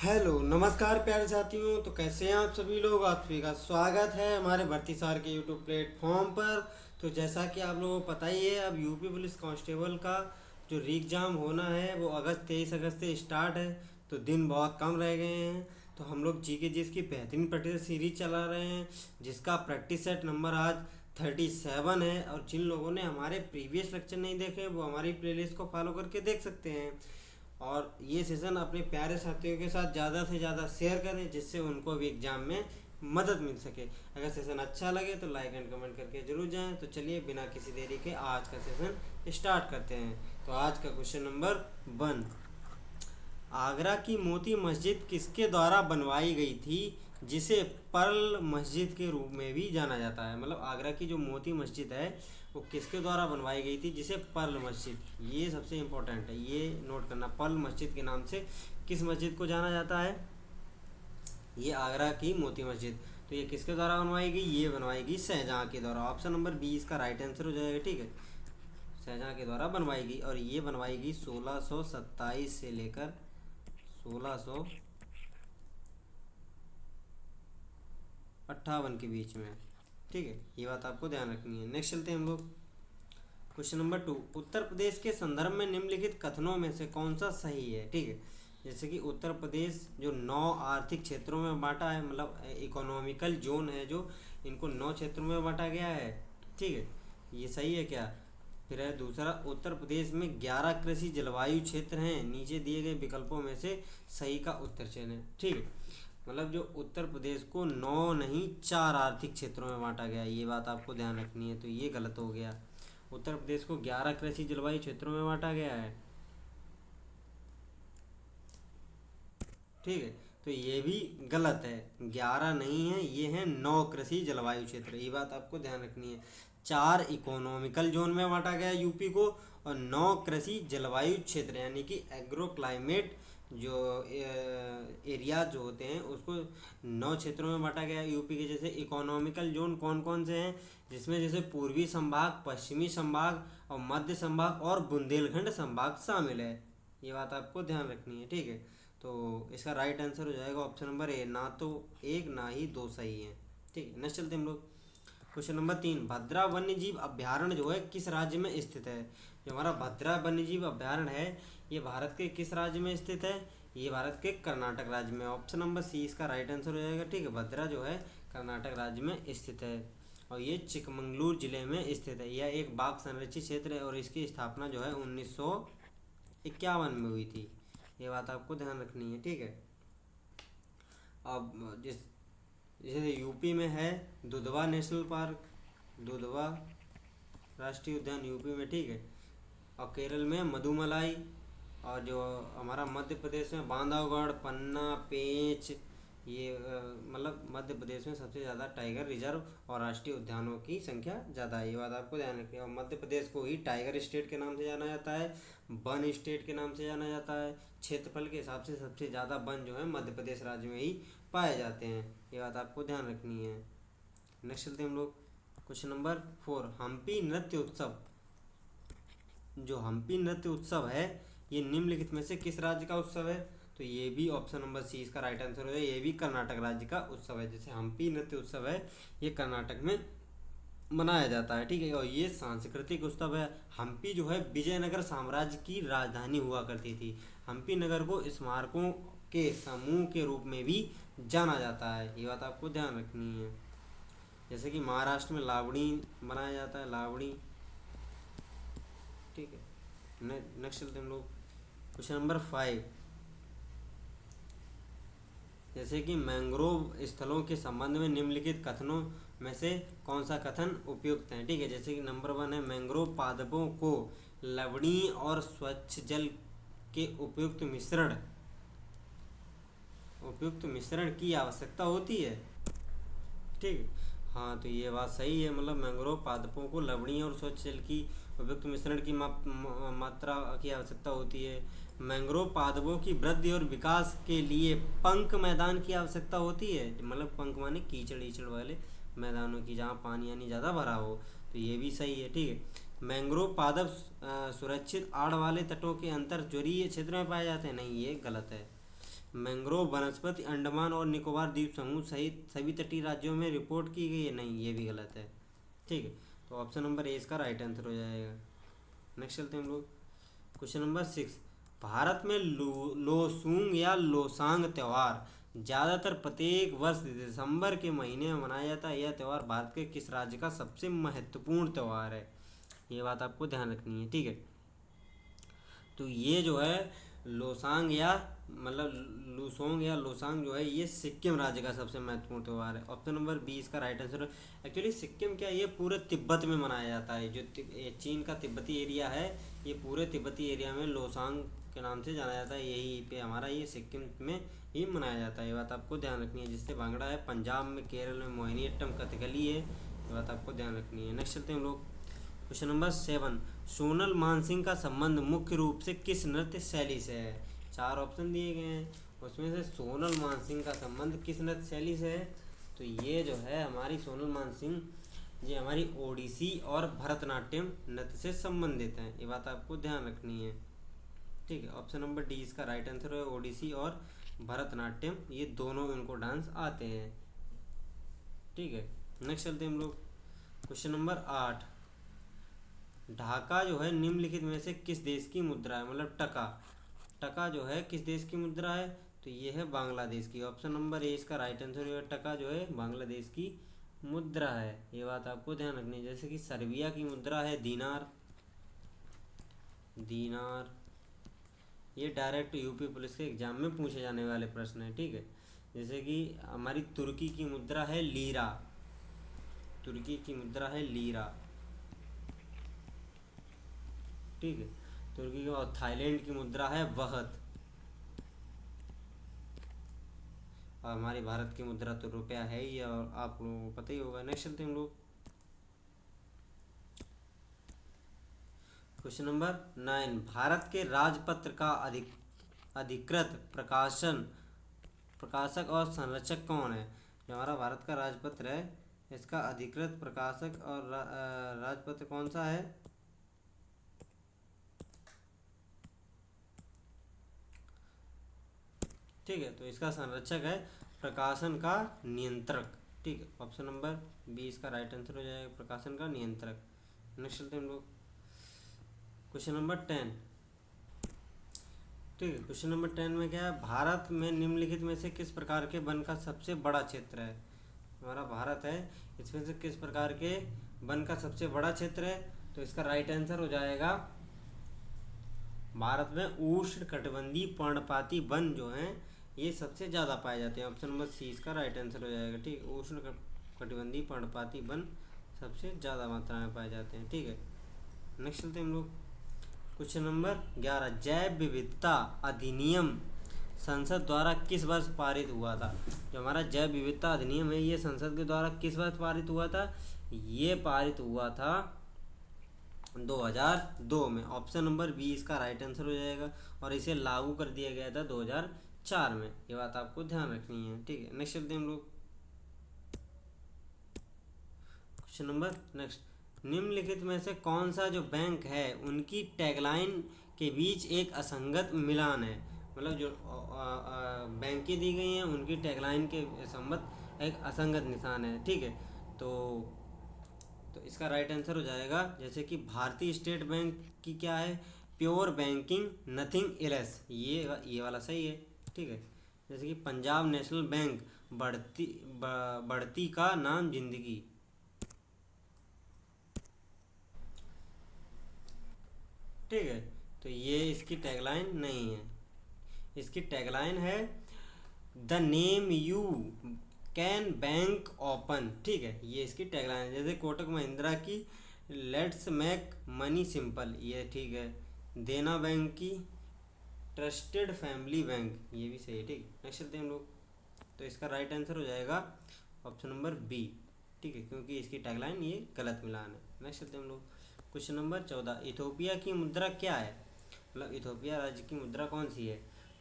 Hello नमस्कार प्यारे साथियों। तो कैसे हैं आप सभी लोग। आप सभी का स्वागत है हमारे भर्ती सार के यूट्यूब प्लेटफॉर्म पर। तो जैसा कि आप लोगों को पता ही है, अब यूपी पुलिस कांस्टेबल का जो री एग्ज़ाम होना है वो 23 अगस्त से स्टार्ट है। तो दिन बहुत कम रह गए हैं। तो हम लोग जी के जी की बेहतरीन प्रैक्टिस सीरीज चला रहे हैं, जिसका प्रैक्टिस सेट नंबर आज 37 है। और जिन लोगों ने हमारे प्रीवियस लेक्चर नहीं देखे वो हमारी प्लेलिस्ट को फॉलो करके देख सकते हैं। और ये सेशन अपने प्यारे साथियों के साथ ज़्यादा से ज़्यादा शेयर करें, जिससे उनको भी एग्ज़ाम में मदद मिल सके। अगर सेशन अच्छा लगे तो लाइक एंड कमेंट करके जरूर जाएं। तो चलिए बिना किसी देरी के आज का सेशन स्टार्ट करते हैं। तो आज का क्वेश्चन नंबर 1, आगरा की मोती मस्जिद किसके द्वारा बनवाई गई थी, जिसे पर्ल मस्जिद के रूप में भी जाना जाता है। मतलब आगरा की जो मोती मस्जिद है वो किसके द्वारा बनवाई गई थी, जिसे पर्ल मस्जिद, ये सबसे इम्पोर्टेंट है, ये नोट करना। पर्ल मस्जिद के नाम से किस मस्जिद को जाना जाता है, ये आगरा की मोती मस्जिद। तो ये किसके द्वारा बनवाई गई, ये बनवाई गई शाहजहाँ के द्वारा। ऑप्शन नंबर 20 का राइट आंसर हो जाएगा। ठीक है, शाहजहाँ के द्वारा बनवाई गई। और ये बनवाई गई 1627 से लेकर 1658 के बीच में। ठीक है, ये बात आपको ध्यान रखनी है। नेक्स्ट चलते हैं हम लोग। क्वेश्चन नंबर 2, उत्तर प्रदेश के संदर्भ में निम्नलिखित कथनों में से कौन सा सही है। ठीक है, जैसे कि उत्तर प्रदेश जो 9 आर्थिक क्षेत्रों में बांटा है, मतलब इकोनॉमिकल जोन है, जो इनको 9 क्षेत्रों में बांटा गया है। ठीक है, ये सही है क्या। फिर है दूसरा, उत्तर प्रदेश में 11 कृषि जलवायु क्षेत्र हैं, नीचे दिए गए विकल्पों में से सही का उत्तर चयन है। ठीक है, मतलब जो उत्तर प्रदेश को 9 नहीं 4 आर्थिक क्षेत्रों में बांटा गया है, ये बात आपको ध्यान रखनी है। तो ये गलत हो गया। उत्तर प्रदेश को 11 कृषि जलवायु क्षेत्रों में बांटा गया है। ठीक है, तो ये भी गलत है, 11 नहीं है, ये है 9 कृषि जलवायु क्षेत्र, ये बात आपको ध्यान रखनी है। 4 इकोनॉमिकल जोन में बांटा गया है यूपी को, और 9 कृषि जलवायु क्षेत्र यानी कि एग्रो क्लाइमेट जो एरिया जो होते हैं उसको 9 क्षेत्रों में बांटा गया है यूपी के। जैसे इकोनॉमिकल जोन कौन कौन से हैं, जिसमें जैसे पूर्वी संभाग, पश्चिमी संभाग और मध्य संभाग और बुंदेलखंड संभाग शामिल है, ये बात आपको ध्यान रखनी है। ठीक है, तो इसका राइट आंसर हो जाएगा ऑप्शन नंबर ए, ना तो एक ना ही दो सही है। ठीक है, नेक्स्ट चलते हैं हम लोग। क्वेश्चन नंबर 3, भद्रा वन्य जीव अभ्यारण्य जो है किस राज्य में स्थित है। जो हमारा भद्रा वन्य जीव अभ्यारण्य है, ये भारत के किस राज्य में स्थित है, ये भारत के कर्नाटक राज्य में। ऑप्शन नंबर सी इसका राइट आंसर हो जाएगा। ठीक है, भद्रा जो है कर्नाटक राज्य में स्थित है, और ये चिकमंगलूर जिले में स्थित है। यह एक बाघ संरक्षित क्षेत्र है, और इसकी स्थापना जो है 1951 में हुई थी, ये बात आपको ध्यान रखनी है। ठीक है, अब जैसे यूपी में है दुधवा नेशनल पार्क, दुधवा राष्ट्रीय उद्यान यूपी में। ठीक है, और केरल में मधुमलाई, और जो हमारा मध्य प्रदेश में बांधवगढ़, पन्ना, पेंच, ये मतलब मध्य प्रदेश में सबसे ज़्यादा टाइगर रिजर्व और राष्ट्रीय उद्यानों की संख्या ज़्यादा है, ये बात आपको ध्यान रखनी है। और मध्य प्रदेश को ही टाइगर स्टेट के नाम से जाना जाता है, वन स्टेट के नाम से जाना जाता है। क्षेत्रफल के हिसाब से सबसे ज़्यादा वन जो है मध्य प्रदेश राज्य में ही पाए जाते हैं, ये बात आपको ध्यान रखनी है। नेक्स्ट चलते हैं हम लोग। क्वेश्चन नंबर 4, हम्पी नृत्य उत्सव, जो हम्पी नृत्य उत्सव है ये निम्नलिखित में से किस राज्य का उत्सव है। तो ये भी ऑप्शन नंबर सी इसका राइट आंसर हो जाए, ये भी कर्नाटक राज्य का उत्सव है। जैसे हम्पी नृत्य उत्सव है ये कर्नाटक में मनाया जाता है। ठीक है, और ये सांस्कृतिक उत्सव है। हम्पी जो है विजयनगर साम्राज्य की राजधानी हुआ करती थी। हम्पी नगर को स्मारकों के समूह के रूप में भी जाना जाता है, ये बात आपको ध्यान रखनी है। जैसे कि महाराष्ट्र में लावणी मनाया जाता है, लावणी। ठीक है, नेक्स्ट चलते हम लोग। क्वेश्चन नंबर 5, जैसे कि मैंग्रोव स्थलों के संबंध में निम्नलिखित कथनों में से कौन सा कथन उपयुक्त है। ठीक है, जैसे कि नंबर 1 है, मैंग्रोव पादपों को लवणीय और स्वच्छ जल के उपयुक्त मिश्रण की आवश्यकता होती है। ठीक है, हाँ तो ये बात सही है। मतलब मैंग्रोव पादपों को लवणीय और स्वच्छ जल की उपयुक्त मिश्रण की मात्रा की आवश्यकता होती है। मैंग्रोव पादपों की वृद्धि और विकास के लिए पंक मैदान की आवश्यकता होती है। मतलब पंक माने कीचड़ ईचड़ वाले मैदानों की, जहाँ पानी यानी ज़्यादा भरा हो। तो ये भी सही है। ठीक है, मैंग्रोव पादप सुरक्षित आड़ वाले तटों के अंतर ज्वरीय क्षेत्र में पाए जाते हैं, नहीं ये गलत है। मैंग्रोव वनस्पति अंडमान और निकोबार द्वीप समूह सहित सभी तटीय राज्यों में रिपोर्ट की गई है, नहीं ये भी गलत है। ठीक है, तो ऑप्शन नंबर ए इसका राइट आंसर हो जाएगा। नेक्स्ट चलते हैं हम लोग क्वेश्चन नंबर 6। भारत में लोसूंग या लोसांग त्यौहार ज़्यादातर प्रत्येक वर्ष दिसंबर के महीने में मनाया जाता है। यह त्यौहार भारत के किस राज्य का सबसे महत्वपूर्ण त्यौहार है, ये बात आपको ध्यान रखनी है। ठीक है, तो ये जो है लोसांग या मतलब लूसोंग या लोसांग जो है ये सिक्किम राज्य का सबसे महत्वपूर्ण त्यौहार है। ऑप्शन नंबर बी इसका राइट आंसर है। एक्चुअली सिक्किम क्या ये पूरे तिब्बत में मनाया जाता है, जो ये चीन का तिब्बती एरिया है, ये पूरे तिब्बती एरिया में लोसांग के नाम से जाना जाता है। यही पे हमारा ये सिक्किम में ही मनाया जाता है, ये बात आपको ध्यान रखनी है। जिससे भांगड़ा है पंजाब में, केरल में मोहिनीअट्टम कथकली है, ये बात आपको ध्यान रखनी है। नेक्स्ट चलते हैं हम लोग क्वेश्चन नंबर 7। सोनल मानसिंह का संबंध मुख्य रूप से किस नृत्य शैली से है। 4 ऑप्शन दिए गए हैं, उसमें से सोनल मानसिंह का संबंध किस नृत्य शैली से है, तो ये जो है हमारी सोनल मानसिंह ये हमारी ओडिसी और भरतनाट्यम नृत्य से संबंधित हैं, ये बात आपको ध्यान रखनी है। ठीक है, ऑप्शन नंबर डी इसका राइट आंसर है। ओडिसी और भरतनाट्यम ये दोनों इनको डांस आते हैं। ठीक है, नेक्स्ट चलते हैं हम लोग क्वेश्चन नंबर 8। ढाका जो है निम्नलिखित में से किस देश की मुद्रा है, मतलब टका, टका जो है किस देश की मुद्रा है, तो ये है बांग्लादेश की। ऑप्शन नंबर ए इसका राइट आंसर है। टका जो है बांग्लादेश की मुद्रा है, ये बात आपको ध्यान रखनी है। जैसे कि सर्बिया की मुद्रा है दीनार, दीनार ये डायरेक्ट यूपी पुलिस के एग्जाम में पूछे जाने वाले प्रश्न है। ठीक है, जैसे कि हमारी तुर्की की मुद्रा है लीरा, तुर्की की मुद्रा है लीरा। ठीक है, तुर्की के बाद थाईलैंड की मुद्रा है वहत, और हमारे भारत की मुद्रा तो रुपया है ही, और आप लोगों को पता ही होगा। नेक्स्ट चलते हैं हम लोग क्वेश्चन नंबर 9। भारत के राजपत्र का अधिकृत प्रकाशक और संरक्षक कौन है। जो हमारा भारत का राजपत्र है इसका अधिकृत प्रकाशक और राजपत्र कौन सा है, ठीक है, तो इसका संरक्षक है प्रकाशन का नियंत्रक। ठीक है, ऑप्शन नंबर बी इसका राइट आंसर हो जाएगा, प्रकाशन का नियंत्रक। नेक्स्ट चलते हैं हम लोग क्वेश्चन नंबर 10। ठीक है, क्वेश्चन नंबर 10 में क्या है, भारत में निम्नलिखित में से किस प्रकार के वन का सबसे बड़ा क्षेत्र है। हमारा भारत है, इसमें से किस प्रकार के वन का सबसे बड़ा क्षेत्र है, तो इसका राइट आंसर हो जाएगा भारत में उष्ण कटिबंधीय पर्णपाती वन जो हैं ये सबसे ज़्यादा पाए जाते हैं। ऑप्शन नंबर सी इसका राइट आंसर हो जाएगा। ठीक, उष्ण कटिबंधीय पर्णपाती वन सबसे ज़्यादा मात्रा में पाए जाते हैं। ठीक है, नेक्स्ट चलते हैं हम लोग क्वेश्चन नंबर 11। जैव विविधता अधिनियम संसद द्वारा किस वर्ष पारित हुआ था। जो हमारा जैव विविधता अधिनियम है ये संसद के द्वारा किस वर्ष पारित हुआ था, ये पारित हुआ था 2002 में। ऑप्शन नंबर बी इसका राइट आंसर हो जाएगा, और इसे लागू कर दिया गया था 2004 में, ये बात आपको ध्यान रखनी है। ठीक है, नेक्स्ट चलते हैं हम लोग क्वेश्चन नंबर नेक्स्ट। निम्नलिखित में से कौन सा जो बैंक है उनकी टैगलाइन के बीच एक असंगत मिलान है, मतलब जो बैंकें दी गई हैं उनकी टैगलाइन के संबंध एक असंगत निशान है। ठीक है, तो इसका राइट आंसर हो जाएगा, जैसे कि भारतीय स्टेट बैंक की क्या है, प्योर बैंकिंग नथिंग एल्स, ये वाला सही है। ठीक है, जैसे कि पंजाब नेशनल बैंक बढ़ती का नाम जिंदगी। ठीक है, तो ये इसकी टैगलाइन नहीं है, इसकी टैगलाइन है the name you can bank open. ठीक है, ये इसकी टैगलाइन है। जैसे कोटक महिंद्रा की लेट्स मेक मनी सिंपल, ये ठीक है। देना बैंक की ट्रस्टेड फैमिली बैंक, ये भी सही है। ठीक, नेक्स्ट चलते हैं हम लोग, तो इसका राइट आंसर हो जाएगा ऑप्शन नंबर बी। ठीक है, क्योंकि इसकी टैगलाइन ये गलत मिलान है। नेक्स्ट चलते हैं हम लोग क्वेश्चन नंबर 14। इथोपिया की मुद्रा क्या है, मतलब इथोपिया राज्य की मुद्रा कौन सी है,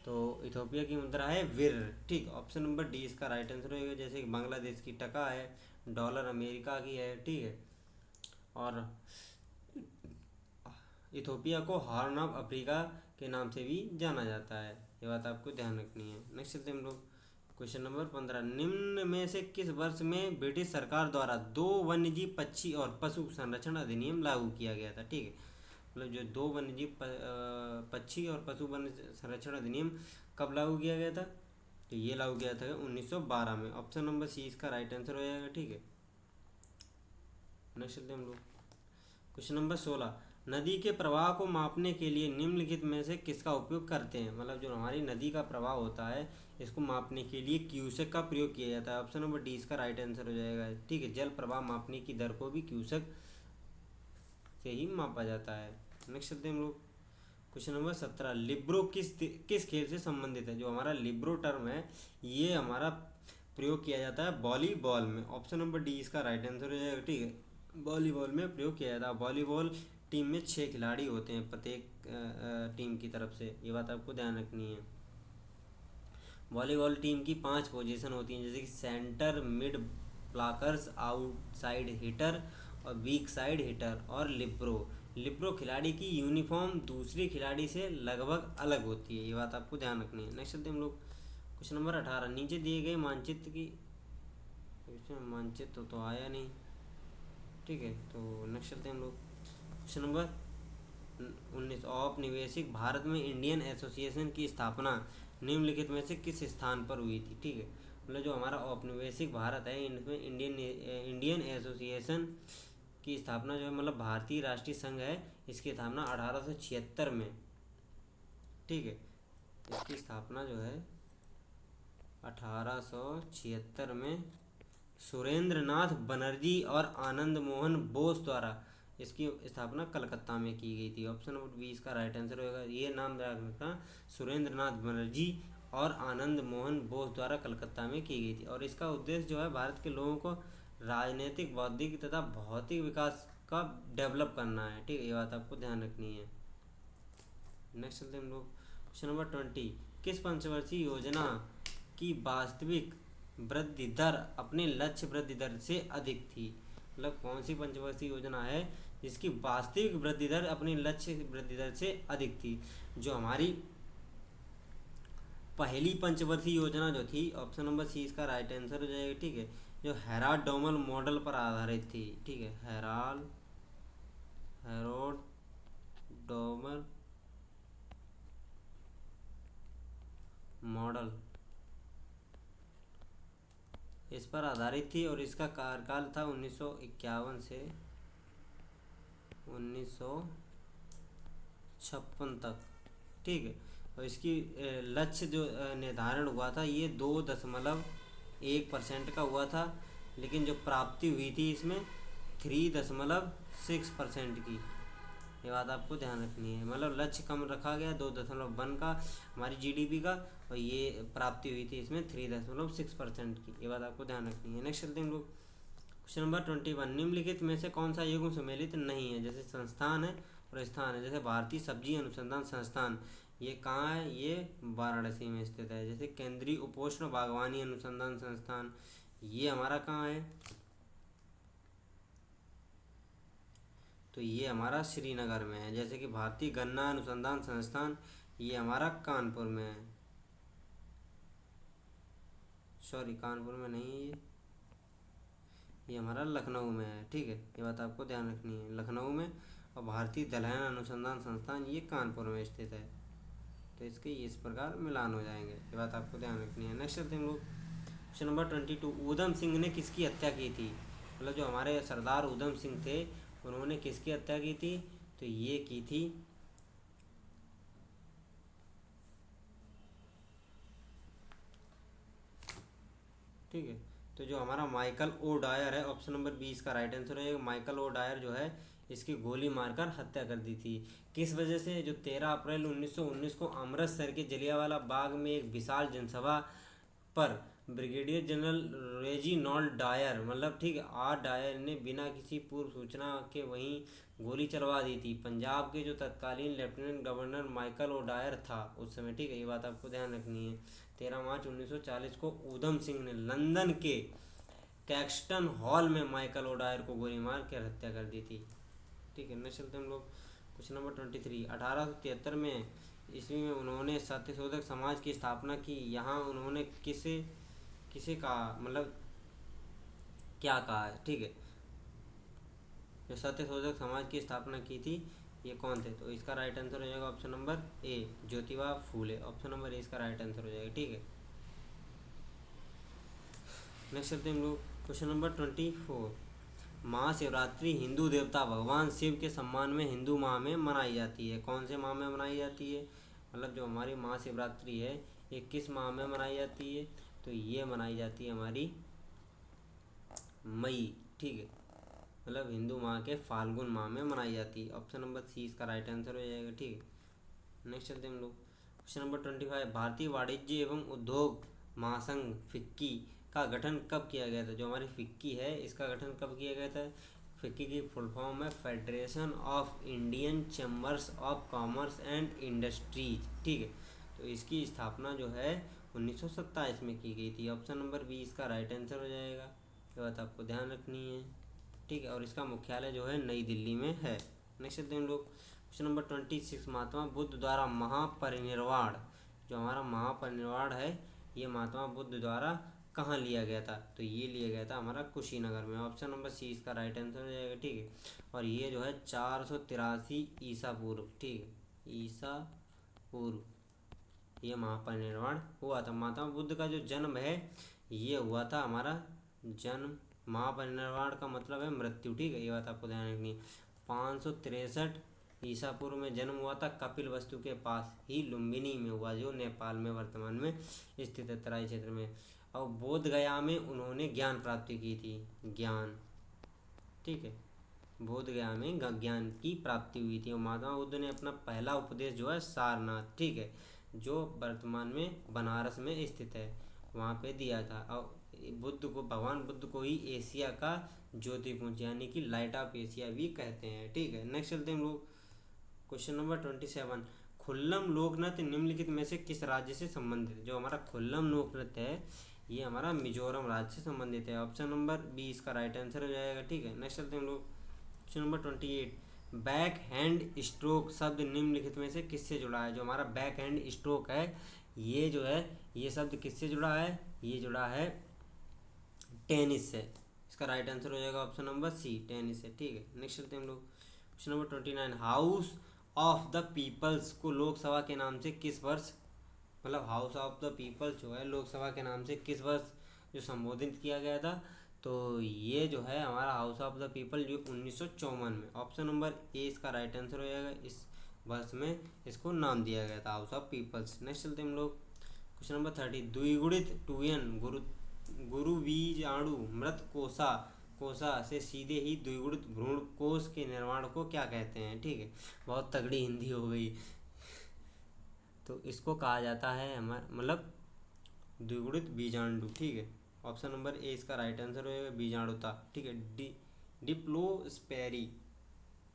तो इथोपिया की मुद्रा है विर। ठीक, ऑप्शन नंबर डी इसका राइट आंसर होगा। जैसे कि बांग्लादेश की टका है, डॉलर अमेरिका की है। ठीक है, और इथोपिया को हॉर्न ऑफ अफ्रीका के नाम से भी जाना जाता है, ये बात आपको ध्यान रखनी है। नेक्स्ट चलते हम लोग क्वेश्चन नंबर 15, निम्न में से किस वर्ष में ब्रिटिश सरकार द्वारा 2 वन्यजीव पक्षी और पशु संरक्षण अधिनियम लागू किया गया था। ठीक है, मतलब जो 2 वन्यजीव पक्षी और पशु वन संरक्षण अधिनियम कब लागू किया गया था, तो ये लागू किया था 1912 में। ऑप्शन नंबर सी इसका राइट आंसर हो जाएगा। ठीक है, नेक्स्ट चलते हम लोग क्वेश्चन नंबर 16, नदी के प्रवाह को मापने के लिए निम्नलिखित में से किसका उपयोग करते हैं। मतलब जो हमारी नदी का प्रवाह होता है इसको मापने के लिए क्यूसेक का प्रयोग किया जाता है। ऑप्शन नंबर डी इसका राइट आंसर हो जाएगा। ठीक है, जल प्रवाह मापने की दर को भी क्यूसेक से ही मापा जाता है। नेक्स्ट चलते हैं हम लोग क्वेश्चन नंबर 17, लिब्रो किस खेल से संबंधित है। जो हमारा लिब्रो टर्म है ये हमारा प्रयोग किया जाता है वॉलीबॉल में। ऑप्शन नंबर डी इसका राइट आंसर हो जाएगा। ठीक है, वॉलीबॉल में प्रयोग किया जाता है। वॉलीबॉल टीम में 6 खिलाड़ी होते हैं प्रत्येक टीम की तरफ से, ये बात आपको ध्यान रखनी है। वॉलीबॉल टीम की 5 पोजीशन होती हैं, जैसे कि centre, mid blockers, outside hitter और वीक साइड हिटर और लिब्रो। लिब्रो खिलाड़ी की यूनिफॉर्म दूसरी खिलाड़ी से लगभग अलग होती है, ये बात आपको ध्यान रखनी है। नेक्स्ट चलते हम लोग क्वेश्चन नंबर 18, नीचे दिए गए मानचित्र की, मानचित्र तो आया नहीं। ठीक है, तो नेक्स्ट चलते हम लोग क्वेश्चन नंबर 19, औपनिवेशिक भारत में इंडियन एसोसिएशन की स्थापना निम्नलिखित में से किस स्थान पर हुई थी। ठीक है, मतलब जो हमारा औपनिवेशिक भारत है इनमें इंडियन एसोसिएशन की स्थापना जो है, मतलब भारतीय राष्ट्रीय संघ है, इसकी स्थापना 1876 में। ठीक है, इसकी स्थापना जो है 1876 में सुरेंद्र नाथ बनर्जी और आनंद मोहन बोस द्वारा इसकी स्थापना कलकत्ता में की गई थी। ऑप्शन नंबर बी इसका राइट आंसर होगा। ये नाम याद रखना, सुरेंद्र नाथ बनर्जी और आनंद मोहन बोस द्वारा कलकत्ता में की गई थी। और इसका उद्देश्य जो है भारत के लोगों को राजनीतिक, बौद्धिक तथा भौतिक विकास का डेवलप करना है। ठीक है, ये बात आपको ध्यान रखनी है। नेक्स्ट चलते हम लोग क्वेश्चन नंबर 20, किस पंचवर्षीय योजना की वास्तविक वृद्धि दर अपने लक्ष्य वृद्धि दर से अधिक थी। मतलब कौन सी पंचवर्षीय योजना है जिसकी वास्तविक वृद्धि दर अपनी लक्ष्य वृद्धि दर से अधिक थी। जो हमारी पहली पंचवर्षीय योजना जो थी, ऑप्शन नंबर सी इसका राइट आंसर हो जाएगा। ठीक है, जो हेराल्ड डोमल मॉडल पर आधारित थी। ठीक है, हेराल्ड डोमल मॉडल इस पर आधारित थी और इसका कार्यकाल था 1951 से 1956 तक। ठीक है, और इसकी लक्ष्य जो निर्धारण हुआ था ये 2.1% का हुआ था, लेकिन जो प्राप्ति हुई थी इसमें 3.6% की। ये बात आपको ध्यान रखनी है, मतलब लक्ष्य कम रखा गया 2.1 का हमारी जीडीपी का, और ये प्राप्ति हुई थी इसमें 3.6% की। ये बात आपको ध्यान रखनी है। नेक्स्ट चलते हैं हम लोग क्वेश्चन नंबर 21, निम्नलिखित में से कौन सा युग्म सम्मिलित नहीं है। जैसे संस्थान है और स्थान है, जैसे भारतीय सब्जी अनुसंधान संस्थान, ये कहाँ है, ये वाराणसी में स्थित है। जैसे केंद्रीय उपोष्ण बागवानी अनुसंधान संस्थान, ये हमारा कहाँ है, तो ये हमारा श्रीनगर में है। जैसे कि भारतीय गन्ना अनुसंधान संस्थान, ये हमारा कानपुर में है, सॉरी कानपुर में नहीं है, ये हमारा लखनऊ में है। ठीक है, ये बात आपको ध्यान रखनी है, लखनऊ में। और भारतीय दलहन अनुसंधान संस्थान ये कानपुर में स्थित है, तो इसके इस प्रकार मिलान हो जाएंगे, ये बात आपको ध्यान रखनी है। नेक्स्ट चलते हैं हम लोग क्वेश्चन नंबर 22, ऊधम सिंह ने किसकी हत्या की थी। मतलब जो हमारे सरदार ऊधम सिंह थे उन्होंने किसकी हत्या की थी, तो ये की थी ठीक है, तो जो हमारा माइकल ओ डायर है, ऑप्शन नंबर 20 का राइट आंसर है। माइकल ओ डायर जो है इसकी गोली मारकर हत्या कर दी थी। किस वजह से, जो 13 अप्रैल 1919 को अमृतसर के जलियांवाला बाग में एक विशाल जनसभा पर ब्रिगेडियर जनरल रेजिनॉल्ड डायर, मतलब ठीक है आर डायर ने बिना किसी पूर्व सूचना के वहीं गोली चलवा दी थी। पंजाब के जो तत्कालीन lieutenant governor Michael O'Dwyer था उस समय। ठीक है, ये बात आपको ध्यान रखनी है। 13 मार्च 1940 को ऊधम सिंह ने लंदन के कैक्सटन हॉल में माइकल ओ डायर को गोली मार कर हत्या कर दी थी। ठीक है, नेक्स्ट चलते हम लोग क्वेश्चन नंबर 23, 1873 में ईस्वी में उन्होंने सत्यशोधक समाज की स्थापना की। यहाँ उन्होंने किसे किसे कहा, मतलब क्या कहा है, ठीक है। जो सत्यशोधक समाज की स्थापना की थी ये कौन थे, तो इसका राइट आंसर हो जाएगा option number A, Jyotiba Phule. Option number A इसका राइट आंसर हो जाएगा, ठीक है। नेक्स्ट चलते हैं हम लोग क्वेश्चन नंबर 24, महाशिवरात्रि हिंदू देवता भगवान शिव के सम्मान में हिंदू माह में मनाई जाती है। कौन से माह में मनाई जाती है, मतलब जो हमारी महाशिवरात्रि है ये किस माह में मनाई जाती है, तो ये मनाई जाती है हमारी मई, ठीक है, मतलब हिंदू माह के फाल्गुन माह में मनाई जाती है। ऑप्शन नंबर सी इसका राइट आंसर हो जाएगा, ठीक है। नेक्स्ट चलते हैं हम लोग क्वेश्चन नंबर 25, भारतीय वाणिज्य एवं उद्योग महासंघ फिक्की का गठन कब किया गया था। जो हमारी फिक्की है इसका गठन कब किया गया था, फिक्की की फुल फॉर्म है federation of Indian chambers of commerce and industries, ठीक है। तो इसकी स्थापना जो है 1927 में की गई थी। ऑप्शन नंबर बी इसका राइट आंसर हो जाएगा, ये बात आपको ध्यान रखनी है, ठीक है। और इसका मुख्यालय जो है नई दिल्ली में है। नेक्स्ट चलते हैं हम लोग क्वेश्चन नंबर 26, महात्मा बुद्ध द्वारा महापरिनिर्वाण, जो हमारा महापरिनिर्वाण है ये महात्मा बुद्ध द्वारा कहाँ लिया गया था, तो ये लिया गया था हमारा कुशीनगर में। ऑप्शन नंबर सी इसका राइट आंसर हो जाएगा, ठीक है। और ये जो है 483 ईसा पूर्व, ठीक है, ईसा पूर्व ये महापरिनिर्वाण हुआ था। महात्मा बुद्ध का जो जन्म है ये हुआ था हमारा जन्म, महापरिनिर्वाण का मतलब है मृत्यु, ठीक है, ये बात आपको ध्यान रखनी है। 563 ईसा पूर्व में जन्म हुआ था, कपिल वस्तु के पास ही लुम्बिनी में हुआ, जो नेपाल में वर्तमान में स्थित है, तराई क्षेत्र में। और बोध गया में उन्होंने ज्ञान प्राप्ति की थी, ज्ञान, ठीक है, बोध गया में ज्ञान की प्राप्ति हुई थी। और महात्मा बुद्ध ने अपना पहला उपदेश जो है सारनाथ, ठीक है, जो वर्तमान में बनारस में स्थित है, वहाँ पे दिया था। और बुद्ध को, भगवान बुद्ध को ही एशिया का ज्योतिपुंज यानी कि लाइट ऑफ एशिया भी कहते हैं, ठीक है। नेक्स्ट चलते हैं हम लोग क्वेश्चन नंबर 27, खुल्लम लोक नृत्य निम्नलिखित में से किस राज्य से संबंधित है। जो हमारा खुल्लम लोक नृत्य है ये हमारा मिजोरम राज्य से संबंधित है। ऑप्शन नंबर बी इसका राइट आंसर हो जाएगा, ठीक है। नेक्स्ट चलते हैं हम लोग question number 28, back hand stroke शब्द निम्नलिखित में से किससे जुड़ा है। जो हमारा बैक हैंड स्ट्रोक है ये जो है ये शब्द किससे जुड़ा है, ये जुड़ा है टेनिस से। इसका राइट आंसर हो जाएगा ऑप्शन नंबर सी, टेनिस से, ठीक है। नेक्स्ट चलते हैं हम लोग question number 29, house of the people's को लोकसभा के नाम से किस वर्ष, मतलब हाउस ऑफ द पीपल्स जो है लोकसभा के नाम से किस वर्ष जो संबोधित किया गया था, तो ये जो है हमारा हाउस ऑफ द पीपल जो 1954 में। ऑप्शन नंबर ए इसका राइट आंसर हो जाएगा, इस वर्ष में इसको नाम दिया गया था हाउस ऑफ पीपल्स। नेक्स्ट चलते हैं हम लोग क्वेश्चन नंबर 30, द्विगुणित टूयन गुरु बीजाणु मृत कोसा कोसा से सीधे ही द्विगुणित भ्रूण कोश के निर्माण को क्या कहते हैं, ठीक है, बहुत तगड़ी हिंदी हो गई। तो इसको कहा जाता है हमारा मतलब द्विगुणित बीजाणु, ठीक है। ऑप्शन नंबर ए इसका राइट आंसर होगा बीजाणुता, ठीक है, डिप्लोस्पेरी।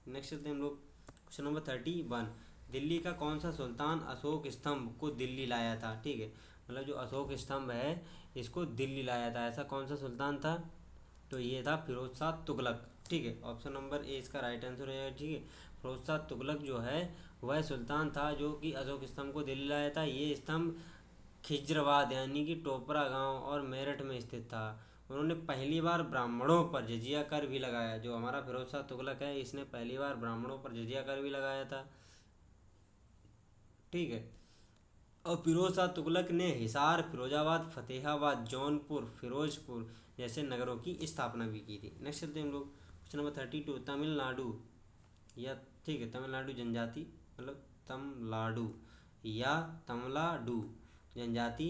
नेक्स्ट चलते हैं हम लोग क्वेश्चन नंबर 31, दिल्ली का कौन सा सुल्तान अशोक स्तंभ को दिल्ली लाया था, ठीक है, मतलब जो अशोक स्तंभ है इसको दिल्ली लाया था, ऐसा कौन सा सुल्तान था, तो ये था फिरोज शाह तुगलक, ठीक है। ऑप्शन नंबर ए इसका राइट आंसर है, ठीक है। फिरोज शाह तुगलक जो है वह सुल्तान था जो कि अशोक स्तंभ को दिल्ली लाया था। ये स्तंभ खिजराबाद यानी कि टोपरा गांव और मेरठ में स्थित था। उन्होंने पहली बार ब्राह्मणों पर जजिया कर भी लगाया। जो हमारा फिरोज शाह तुगलक है इसने पहली बार ब्राह्मणों पर जजिया कर भी लगाया था, ठीक है। और फिरोज शाह तुगलक ने हिसार, फिरोजाबाद, फतेहाबाद, जौनपुर, फिरोजपुर जैसे नगरों की स्थापना भी की थी। नेक्स्ट चलते हैं हम लोग क्वेश्चन नंबर 32, तमिलनाडु या, ठीक है, तमिलनाडु जनजाति मतलब तमलाडु या तमलाडु जनजाति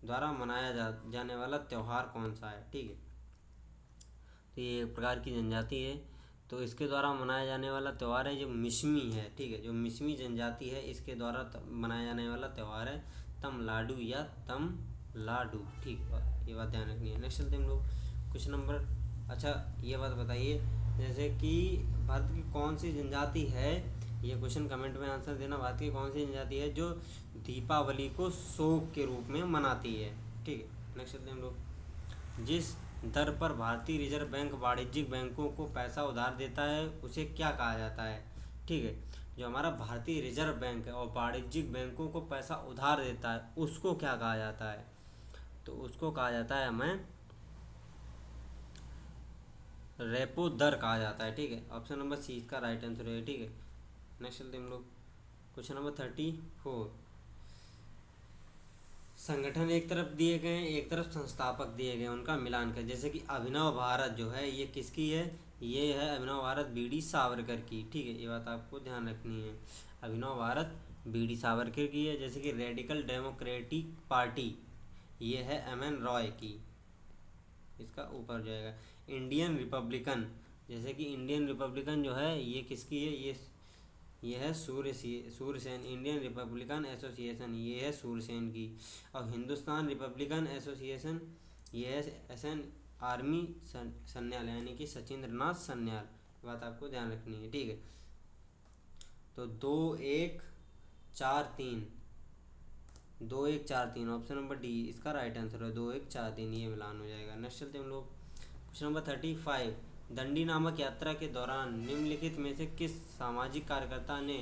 द्वारा मनाया जाने वाला त्यौहार कौन सा है, ठीक है। तो ये एक प्रकार की जनजाति है, तो इसके द्वारा मनाया जाने वाला त्यौहार है जो मिसमी है, ठीक है, जो मिसमी जनजाति है इसके द्वारा मनाया जाने वाला त्यौहार है तमलाडु या तमलाडु, ठीक, ये बात ध्यान रखनी है। नेक्स्ट चलते हैं हम लोग क्वेश्चन नंबर, अच्छा ये बात बताइए जैसे कि भारत की कौन सी जनजाति है, ये क्वेश्चन कमेंट में आंसर देना, भारत की कौन सी जनजाति है जो दीपावली को शोक के रूप में मनाती है, ठीक है। नेक्स्ट चलते हैं हम लोग, जिस दर पर भारतीय रिजर्व बैंक वाणिज्यिक बैंकों को पैसा उधार देता है उसे क्या कहा जाता है, ठीक है। जो हमारा भारतीय रिजर्व बैंक है और वाणिज्यिक बैंकों को पैसा उधार देता है उसको क्या कहा जाता है? तो उसको कहा जाता है हमें रेपो दर कहा जाता है, ठीक है। ऑप्शन नंबर सी इसका राइट आंसर है, ठीक है। नेक्स्ट चलते हम लोग क्वेश्चन नंबर 34। संगठन एक तरफ दिए गए, एक तरफ संस्थापक दिए गए, उनका मिलान कर, जैसे कि अभिनव भारत जो है ये किसकी है? ये है अभिनव भारत बीडी सावरकर की, ठीक है। ये बात आपको ध्यान रखनी है, अभिनव भारत बीडी सावरकर की है। जैसे कि रेडिकल डेमोक्रेटिक पार्टी ये है एम एन रॉय की, इसका ऊपर जाएगा। इंडियन रिपब्लिकन, जैसे कि इंडियन रिपब्लिकन जो है ये किसकी है? ये है सूर्यसेन, इंडियन रिपब्लिकन एसोसिएशन ये है सूर्यसेन की। और हिंदुस्तान रिपब्लिकन एसोसिएशन ये है एस एन आर्मी सन्याल, यानी कि सचिंद्र नाथ सन्याल। बात आपको ध्यान रखनी है, ठीक है। तो 2 1 4 3, 2 1 4 3 ऑप्शन नंबर डी इसका राइट आंसर है, 2 1 4 3 ये मिलान हो जाएगा। नेक्स्ट चलते हम लोग क्वेश्चन नंबर 35। दंडी नामक यात्रा के दौरान निम्नलिखित में से किस सामाजिक कार्यकर्ता ने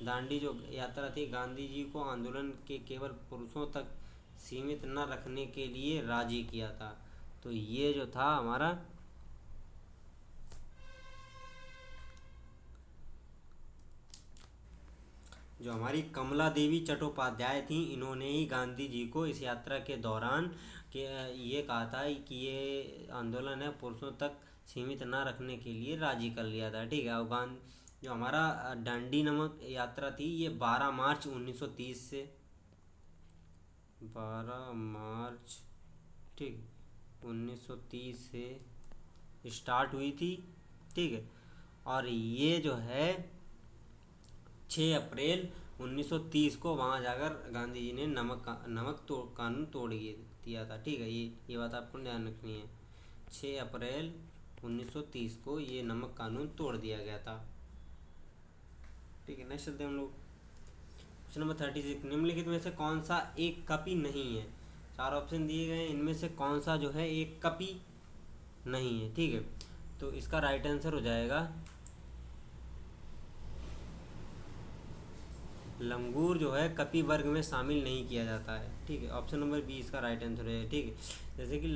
दांडी जो यात्रा थी गांधी जी को आंदोलन के केवल पुरुषों तक सीमित न रखने के लिए राजी किया था? तो ये जो था हमारा जो हमारी कमला देवी चट्टोपाध्याय थी, इन्होंने ही गांधी जी को इस यात्रा के दौरान के ये कहा था कि ये आंदोलन है पुरुषों तक सीमित ना रखने के लिए राजी कर लिया था, ठीक है। अफगान जो हमारा दांडी नामक यात्रा थी ये 12 मार्च 1930 से 12 मार्च, ठीक, 1930 से स्टार्ट हुई थी, ठीक है। और ये जो है 6 अप्रैल 1930 को वहाँ जाकर गांधी जी ने कानून तोड़ दिया था, ठीक है। ये बात आपको ध्यान रखनी है, 6 अप्रैल 1930 को ये नमक कानून तोड़ दिया गया था, ठीक है। नेक्स्ट चलते हैं हम लोग क्वेश्चन नंबर 36। निम्नलिखित में से कौन सा एक कपी नहीं है? 4 ऑप्शन दिए गए हैं, इनमें से कौन सा जो है एक कपी नहीं है, ठीक है। तो इसका राइट आंसर हो जाएगा लंगूर जो है कपी वर्ग में शामिल नहीं किया जाता है, ठीक है। ऑप्शन नंबर बी इसका राइट आंसर है, ठीक है। जैसे कि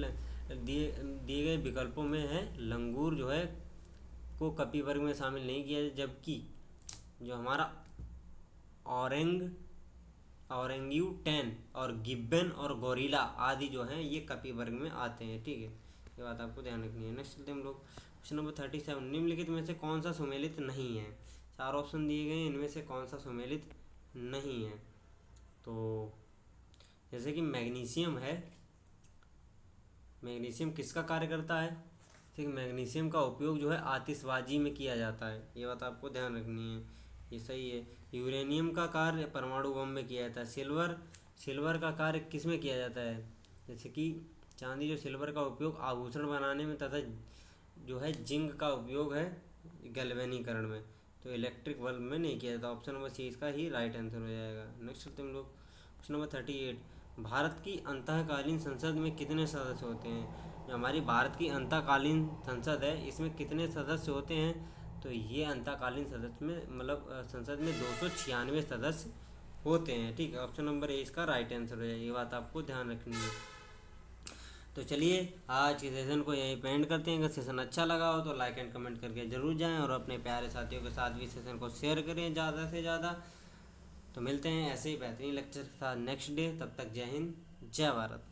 दिए गए विकल्पों में है लंगूर जो है को कपी वर्ग में शामिल नहीं किया, जबकि जो हमारा औरंगुटैन और गिब्बन और गोरिल्ला आदि जो हैं ये कपी वर्ग में आते हैं, ठीक है। ये बात आपको ध्यान रखनी है। नेक्स्ट चलते हैं हम लोग क्वेश्चन नंबर 37। निम्नलिखित में से कौन सा सुमेलित नहीं है? 4 ऑप्शन दिए गए हैं, इनमें से कौन सा सुमेलित नहीं है? तो जैसे कि मैग्नीशियम है, मैग्नीशियम किसका कार्य करता है? ठीक, मैग्नीशियम का उपयोग जो है आतिशबाजी में किया जाता है, ये बात आपको ध्यान रखनी है, ये सही है। यूरेनियम का कार्य परमाणु बम में किया जाता है। सिल्वर का कार्य किस में किया जाता है? जैसे कि चांदी जो सिल्वर का उपयोग आभूषण बनाने में तथा जो है जिंक का उपयोग है गैल्वेनीकरण में, तो इलेक्ट्रिक बल्ब में नहीं किया जाता। ऑप्शन नंबर सी इसका ही राइट आंसर हो जाएगा। नेक्स्ट चलते हम लोग क्वेश्चन नंबर 38। भारत की अंतःकालीन संसद में कितने सदस्य होते हैं? जो हमारी भारत की अंतःकालीन संसद है इसमें कितने सदस्य होते हैं? तो ये अंतःकालीन सदस्य में मतलब संसद में 296 सदस्य होते हैं, ठीक है। ऑप्शन नंबर ए इसका राइट आंसर हो जाएगा, ये बात आपको ध्यान रखनी है। तो चलिए आज के सेशन को यहीं पे एंड करते हैं। अगर सेशन अच्छा लगा हो तो लाइक एंड कमेंट करके ज़रूर जाएं और अपने प्यारे साथियों के साथ भी सेशन को शेयर करें ज़्यादा से ज़्यादा। तो मिलते हैं ऐसे ही बेहतरीन लेक्चर के साथ नेक्स्ट डे, तब तक जय हिंद जय भारत।